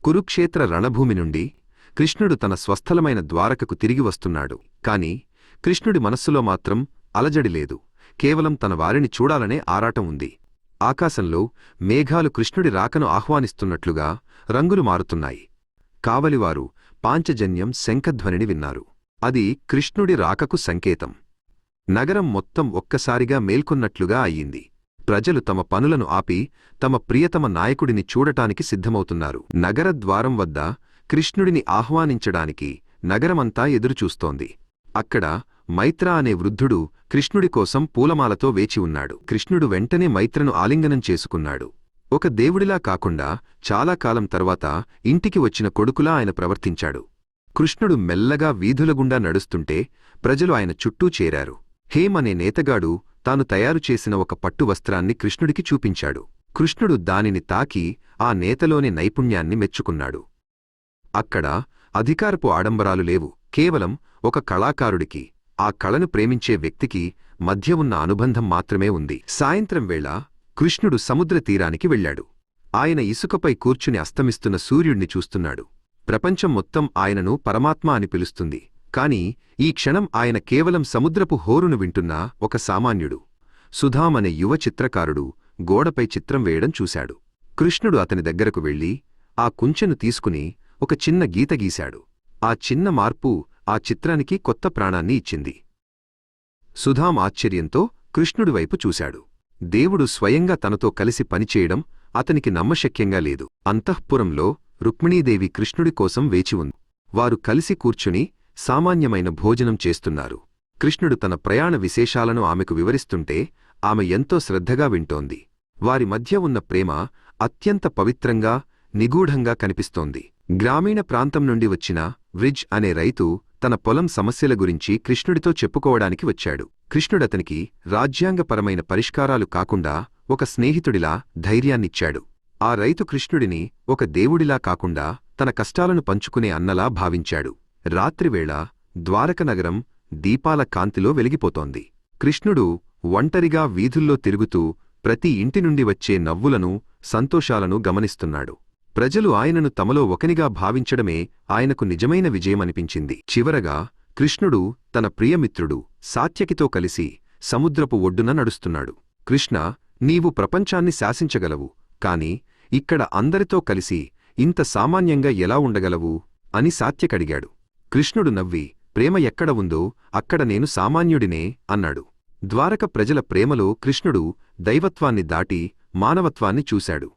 కురుక్షేత్ర రణభూమి నుండి కృష్ణుడు తన స్వస్థలమైన ద్వారకకు తిరిగి వస్తున్నాడు. కాని కృష్ణుడి మనస్సులో మాత్రం అలజడి లేదు. కేవలం తన వారిని చూడాలనే ఆరాటం ఉంది. ఆకాశంలో మేఘాలు కృష్ణుడి రాకను ఆహ్వానిస్తున్నట్లుగా రంగులు మారుతున్నాయి. కావలివారు పాంచజన్యం శంఖధ్వనిని విన్నారు. అది కృష్ణుడి రాకకు సంకేతం. నగరం మొత్తం ఒక్కసారిగా మేల్కొన్నట్లుగా అయ్యింది. ప్రజలు తమ పనులను ఆపి తమ ప్రియతమ నాయకుడిని చూడటానికి సిద్ధమవుతున్నారు. నగర ద్వారం వద్ద కృష్ణుడిని ఆహ్వానించడానికి నగరమంతా ఎదురుచూస్తోంది. అక్కడ మైత్రా అనే వృద్ధుడు కృష్ణుడి కోసం పూలమాలతో వేచి ఉన్నాడు. కృష్ణుడు వెంటనే మైత్రను ఆలింగనం చేసుకున్నాడు. ఒక దేవుడిలా కాకుండా చాలా కాలం తర్వాత ఇంటికి వచ్చిన కొడుకులా ఆయన ప్రవర్తించాడు. కృష్ణుడు మెల్లగా వీధులగుండా నడుస్తుంటే ప్రజలు ఆయన చుట్టూ చేరారు. హేమ్ అనే నేతగాడు తాను తయారుచేసిన ఒక పట్టు వస్త్రాన్ని కృష్ణుడికి చూపించాడు. కృష్ణుడు దానిని తాకి ఆ నేతలోని నైపుణ్యాన్ని మెచ్చుకున్నాడు. అక్కడ అధికారపు ఆడంబరాలు లేవు. కేవలం ఒక కళాకారుడికి, ఆ కళను ప్రేమించే వ్యక్తికి మధ్య ఉన్న అనుబంధం మాత్రమే ఉంది. సాయంత్రం వేళ కృష్ణుడు సముద్ర తీరానికి వెళ్లాడు. ఆయన ఇసుకపై కూర్చుని అస్తమిస్తున్న సూర్యుణ్ణి చూస్తున్నాడు. ప్రపంచం మొత్తం ఆయనను పరమాత్మ అని పిలుస్తుంది. కాని ఈ క్షణం ఆయన కేవలం సముద్రపు హోరును వింటున్న ఒక సామాన్యుడు. సుధామ్ అనే యువ చిత్రకారుడు గోడపై చిత్రం వేయడం చూశాడు. కృష్ణుడు అతని దగ్గరకు వెళ్లి ఆ కుంచెను తీసుకుని ఒక చిన్న గీత గీశాడు. ఆ చిన్న మార్పు ఆ చిత్రానికి కొత్త ప్రాణాన్ని ఇచ్చింది. సుధామ్ ఆశ్చర్యంతో కృష్ణుడివైపు చూశాడు. దేవుడు స్వయంగా తనతో కలిసి పనిచేయడం అతనికి నమ్మశక్యంగా లేదు. అంతఃపురంలో రుక్మిణీదేవి కృష్ణుడి కోసం వేచి ఉంది. వారు కలిసి కూర్చుని సామాన్యమైన భోజనం చేస్తున్నారు. కృష్ణుడు తన ప్రయాణ విశేషాలను ఆమెకు వివరిస్తుంటే ఆమె ఎంతో శ్రద్ధగా వింటోంది. వారి మధ్య ఉన్న ప్రేమ అత్యంత పవిత్రంగా, నిగూఢంగా కనిపిస్తోంది. గ్రామీణ ప్రాంతం నుండి వచ్చిన వ్రిజ్ అనే రైతు తన పొలం సమస్యల గురించి కృష్ణుడితో చెప్పుకోవడానికి వచ్చాడు. కృష్ణుడతనికి రాజ్యాంగపరమైన పరిష్కారాలు కాకుండా ఒక స్నేహితుడిలా ధైర్యాన్నిచ్చాడు. ఆ రైతు కృష్ణుడిని ఒక దేవుడిలా కాకుండా తన కష్టాలను పంచుకునే అన్నలా భావించాడు. రాత్రివేళ ద్వారక నగరం దీపాల కాంతిలో వెలిగిపోతోంది. కృష్ణుడు ఒంటరిగా వీధుల్లో తిరుగుతూ ప్రతి ఇంటి నుండి వచ్చే నవ్వులను, సంతోషాలను గమనిస్తున్నాడు. ప్రజలు ఆయనను తమలో ఒకనిగా భావించడమే ఆయనకు నిజమైన విజయమనిపించింది. చివరగా కృష్ణుడు తన ప్రియమిత్రుడు సాత్యకితో కలిసి సముద్రపు ఒడ్డున నడుస్తున్నాడు. కృష్ణ, నీవు ప్రపంచాన్ని శాసించగలవు, కాని ఇక్కడ అందరితో కలిసి ఇంత సామాన్యంగా ఎలా ఉండగలవు అని సాత్యకడిగాడు. కృష్ణుడు నవ్వి, ప్రేమ ఎక్కడ ఉందో అక్కడ నేను సామాన్యుడినే అన్నాడు. ద్వారక ప్రజల ప్రేమలో కృష్ణుడు దైవత్వాన్ని దాటి మానవత్వాన్ని చూశాడు.